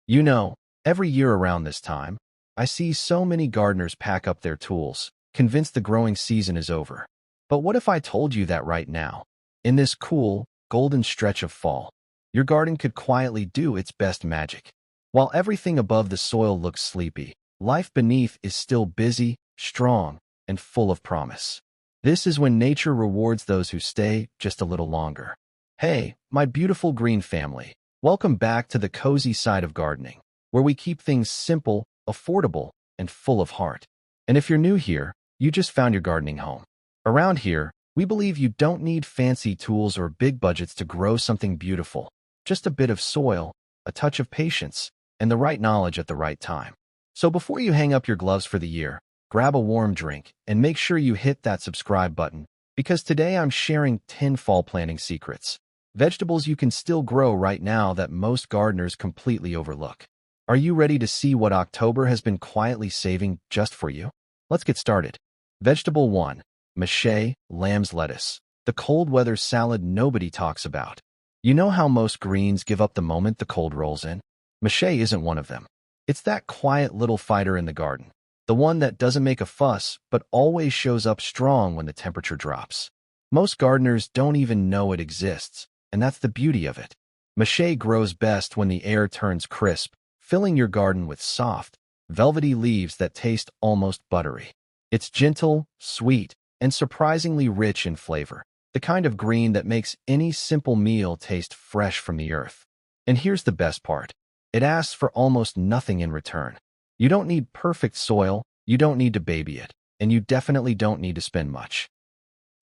You know, every year around this time, I see so many gardeners pack up their tools, convinced the growing season is over. But what if I told you that right now, in this cool, golden stretch of fall, your garden could quietly do its best magic? While everything above the soil looks sleepy, life beneath is still busy, strong, and full of promise. This is when nature rewards those who stay just a little longer. Hey, my beautiful green family, welcome back to the cozy side of gardening, where we keep things simple, affordable, and full of heart. And if you're new here, you just found your gardening home. Around here, we believe you don't need fancy tools or big budgets to grow something beautiful. Just a bit of soil, a touch of patience, and the right knowledge at the right time. So before you hang up your gloves for the year, grab a warm drink and make sure you hit that subscribe button, because today I'm sharing 10 fall planting secrets. Vegetables you can still grow right now that most gardeners completely overlook. Are you ready to see what October has been quietly saving just for you? Let's get started. Vegetable 1. Mâche, lamb's lettuce. The cold weather salad nobody talks about. You know how most greens give up the moment the cold rolls in? Mâche isn't one of them. It's that quiet little fighter in the garden. The one that doesn't make a fuss, but always shows up strong when the temperature drops. Most gardeners don't even know it exists, and that's the beauty of it. Mâche grows best when the air turns crisp, filling your garden with soft, velvety leaves that taste almost buttery. It's gentle, sweet, and surprisingly rich in flavor, the kind of green that makes any simple meal taste fresh from the earth. And here's the best part. It asks for almost nothing in return. You don't need perfect soil, you don't need to baby it, and you definitely don't need to spend much.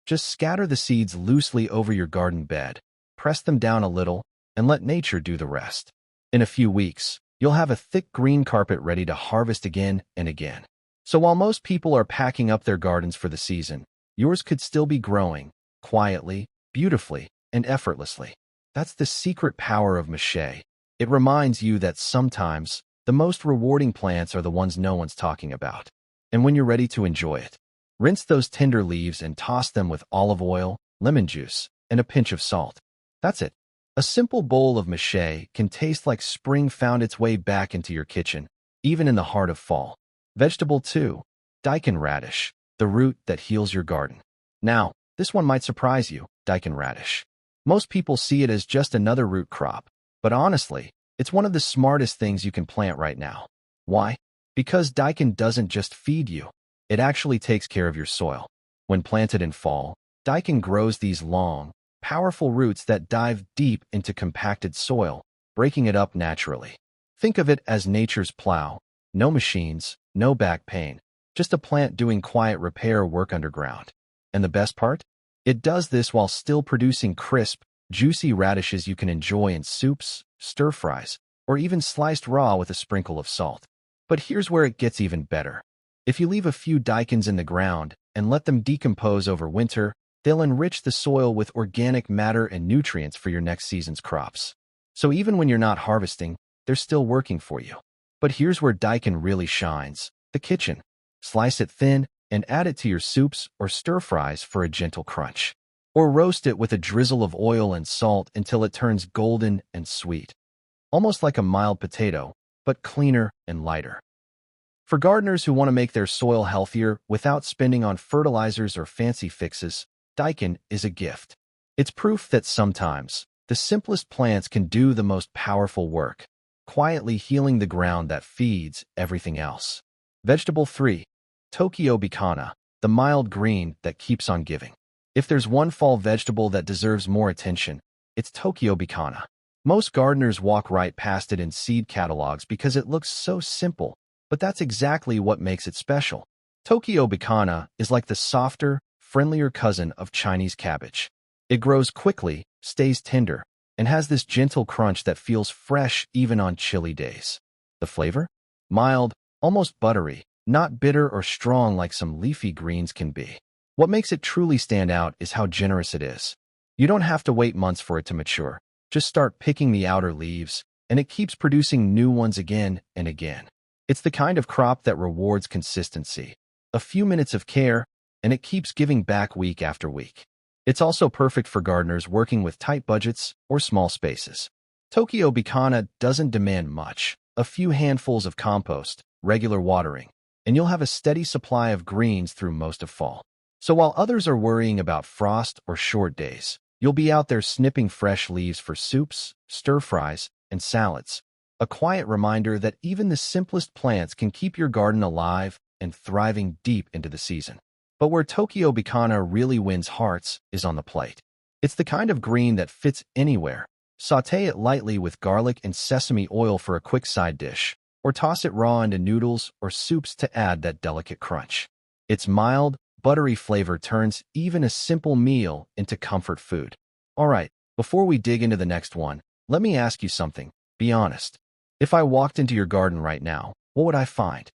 Just scatter the seeds loosely over your garden bed, press them down a little, and let nature do the rest. In a few weeks, you'll have a thick green carpet ready to harvest again and again. So while most people are packing up their gardens for the season, yours could still be growing, quietly, beautifully, and effortlessly. That's the secret power of mâche. It reminds you that sometimes, the most rewarding plants are the ones no one's talking about. And when you're ready to enjoy it, rinse those tender leaves and toss them with olive oil, lemon juice, and a pinch of salt. That's it. A simple bowl of mâche can taste like spring found its way back into your kitchen, even in the heart of fall. Vegetable 2. Daikon radish, the root that heals your garden. Now, this one might surprise you, daikon radish. Most people see it as just another root crop, but honestly, it's one of the smartest things you can plant right now. Why? Because daikon doesn't just feed you, it actually takes care of your soil. When planted in fall, daikon grows these long, powerful roots that dive deep into compacted soil, breaking it up naturally. Think of it as nature's plow. No machines, no back pain, just a plant doing quiet repair work underground. And the best part? It does this while still producing crisp, juicy radishes you can enjoy in soups, stir-fries, or even sliced raw with a sprinkle of salt. But here's where it gets even better. If you leave a few daikons in the ground and let them decompose over winter, they'll enrich the soil with organic matter and nutrients for your next season's crops. So even when you're not harvesting, they're still working for you. But here's where daikon really shines: the kitchen. Slice it thin and add it to your soups or stir-fries for a gentle crunch. Or roast it with a drizzle of oil and salt until it turns golden and sweet. Almost like a mild potato, but cleaner and lighter. For gardeners who want to make their soil healthier without spending on fertilizers or fancy fixes, daikon is a gift. It's proof that sometimes, the simplest plants can do the most powerful work, quietly healing the ground that feeds everything else. Vegetable 3. Tokyo bicana, the mild green that keeps on giving. If there's one fall vegetable that deserves more attention, it's Tokyo bicana. Most gardeners walk right past it in seed catalogs because it looks so simple, but that's exactly what makes it special. Tokyo bicana is like the softer, friendlier cousin of Chinese cabbage. It grows quickly, stays tender, and has this gentle crunch that feels fresh even on chilly days. The flavor? Mild, almost buttery, not bitter or strong like some leafy greens can be. What makes it truly stand out is how generous it is. You don't have to wait months for it to mature. Just start picking the outer leaves, and it keeps producing new ones again and again. It's the kind of crop that rewards consistency. A few minutes of care, and it keeps giving back week after week. It's also perfect for gardeners working with tight budgets or small spaces. Tokyo bicana doesn't demand much. a few handfuls of compost, regular watering, and you'll have a steady supply of greens through most of fall. So while others are worrying about frost or short days, you'll be out there snipping fresh leaves for soups, stir-fries, and salads. A quiet reminder that even the simplest plants can keep your garden alive and thriving deep into the season. But where Tokyo Bikana really wins hearts is on the plate. It's the kind of green that fits anywhere. Sauté it lightly with garlic and sesame oil for a quick side dish, or toss it raw into noodles or soups to add that delicate crunch. Its mild, buttery flavor turns even a simple meal into comfort food. All right, before we dig into the next one, let me ask you something. Be honest. If I walked into your garden right now, what would I find?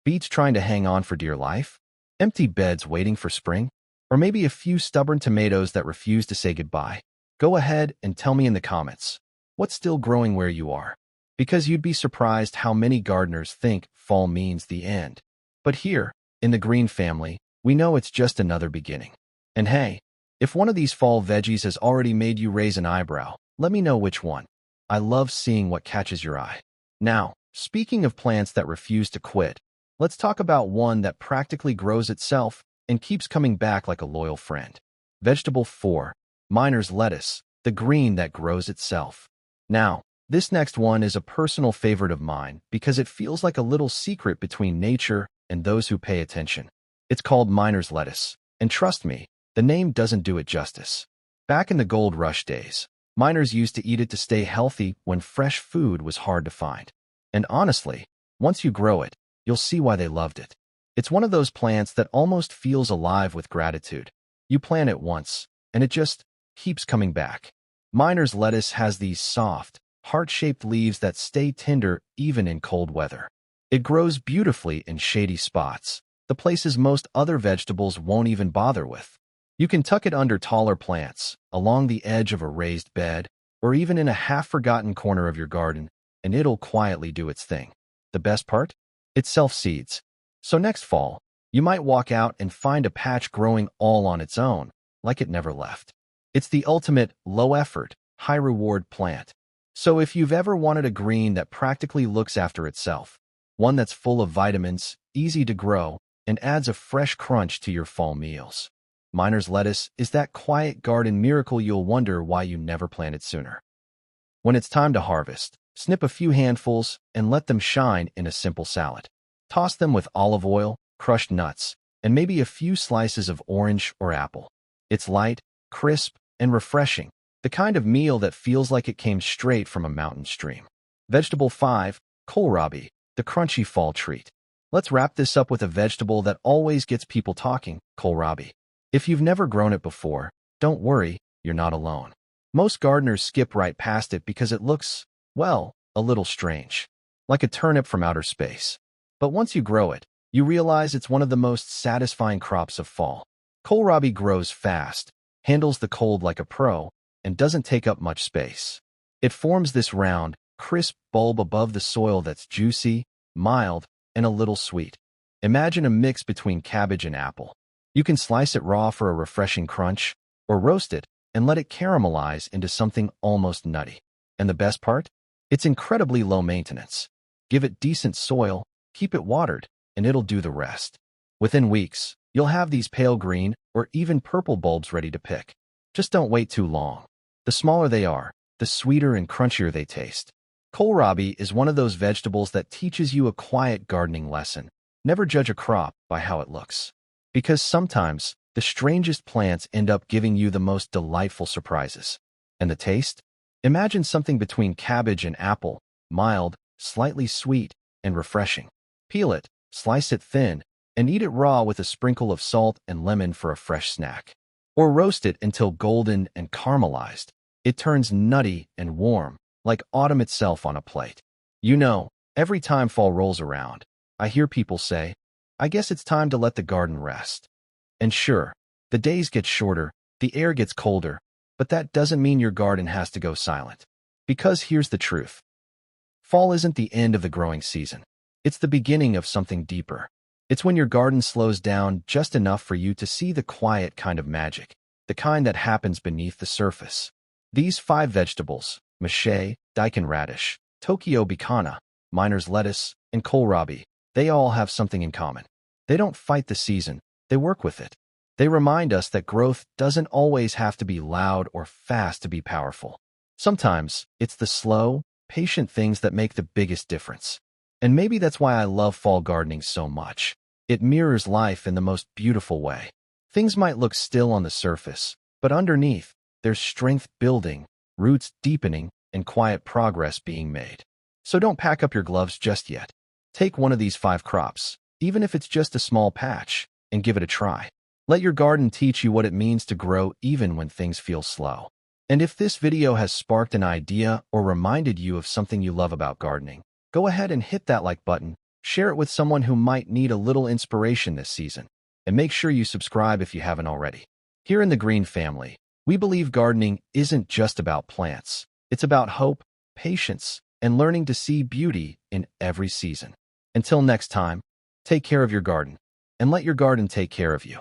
Beets trying to hang on for dear life? Empty beds waiting for spring? Or maybe a few stubborn tomatoes that refuse to say goodbye? Go ahead and tell me in the comments. What's still growing where you are? Because you'd be surprised how many gardeners think fall means the end. But here, in the green family, we know it's just another beginning. And hey, if one of these fall veggies has already made you raise an eyebrow, let me know which one. I love seeing what catches your eye. Now, speaking of plants that refuse to quit, let's talk about one that practically grows itself and keeps coming back like a loyal friend. Vegetable 4, miner's lettuce, the green that grows itself. Now, this next one is a personal favorite of mine because it feels like a little secret between nature and those who pay attention. It's called miner's lettuce, and trust me, the name doesn't do it justice. Back in the gold rush days, miners used to eat it to stay healthy when fresh food was hard to find. And honestly, once you grow it, you'll see why they loved it. It's one of those plants that almost feels alive with gratitude. You plant it once, and it just keeps coming back. Miner's lettuce has these soft, heart-shaped leaves that stay tender even in cold weather. It grows beautifully in shady spots, the places most other vegetables won't even bother with. You can tuck it under taller plants, along the edge of a raised bed, or even in a half-forgotten corner of your garden, and it'll quietly do its thing. The best part? It self-seeds. So next fall, you might walk out and find a patch growing all on its own, like it never left. It's the ultimate low-effort, high-reward plant. So if you've ever wanted a green that practically looks after itself, one that's full of vitamins, easy to grow, and adds a fresh crunch to your fall meals, miner's lettuce is that quiet garden miracle you'll wonder why you never planted sooner. When it's time to harvest, snip a few handfuls and let them shine in a simple salad. Toss them with olive oil, crushed nuts, and maybe a few slices of orange or apple. It's light, crisp, and refreshing, the kind of meal that feels like it came straight from a mountain stream. Vegetable 5, kohlrabi, the crunchy fall treat. Let's wrap this up with a vegetable that always gets people talking, kohlrabi. If you've never grown it before, don't worry, you're not alone. Most gardeners skip right past it because it looks, well, a little strange, like a turnip from outer space. But once you grow it, you realize it's one of the most satisfying crops of fall. Kohlrabi grows fast, handles the cold like a pro, and doesn't take up much space. It forms this round, crisp bulb above the soil that's juicy, mild, and a little sweet. Imagine a mix between cabbage and apple. You can slice it raw for a refreshing crunch, or roast it and let it caramelize into something almost nutty. And the best part? It's incredibly low maintenance. Give it decent soil, keep it watered, and it'll do the rest. Within weeks, you'll have these pale green or even purple bulbs ready to pick. Just don't wait too long. The smaller they are, the sweeter and crunchier they taste. Kohlrabi is one of those vegetables that teaches you a quiet gardening lesson. Never judge a crop by how it looks. Because sometimes, the strangest plants end up giving you the most delightful surprises. And the taste? Imagine something between cabbage and apple, mild, slightly sweet, and refreshing. Peel it, slice it thin, and eat it raw with a sprinkle of salt and lemon for a fresh snack. Or roast it until golden and caramelized. It turns nutty and warm, like autumn itself on a plate. You know, every time fall rolls around, I hear people say, I guess it's time to let the garden rest. And sure, the days get shorter, the air gets colder, but that doesn't mean your garden has to go silent. Because here's the truth. Fall isn't the end of the growing season. It's the beginning of something deeper. It's when your garden slows down just enough for you to see the quiet kind of magic, the kind that happens beneath the surface. These 5 vegetables, mâche, daikon radish, Tokyo bikana, miner's lettuce, and kohlrabi, they all have something in common. They don't fight the season, they work with it. They remind us that growth doesn't always have to be loud or fast to be powerful. Sometimes, it's the slow, patient things that make the biggest difference. And maybe that's why I love fall gardening so much. It mirrors life in the most beautiful way. Things might look still on the surface, but underneath, there's strength building, roots deepening, and quiet progress being made. So don't pack up your gloves just yet. Take one of these 5 crops, even if it's just a small patch, and give it a try. Let your garden teach you what it means to grow even when things feel slow. And if this video has sparked an idea or reminded you of something you love about gardening, go ahead and hit that like button, share it with someone who might need a little inspiration this season, and make sure you subscribe if you haven't already. Here in the Green family, we believe gardening isn't just about plants. It's about hope, patience, and learning to see beauty in every season. Until next time, take care of your garden, and let your garden take care of you.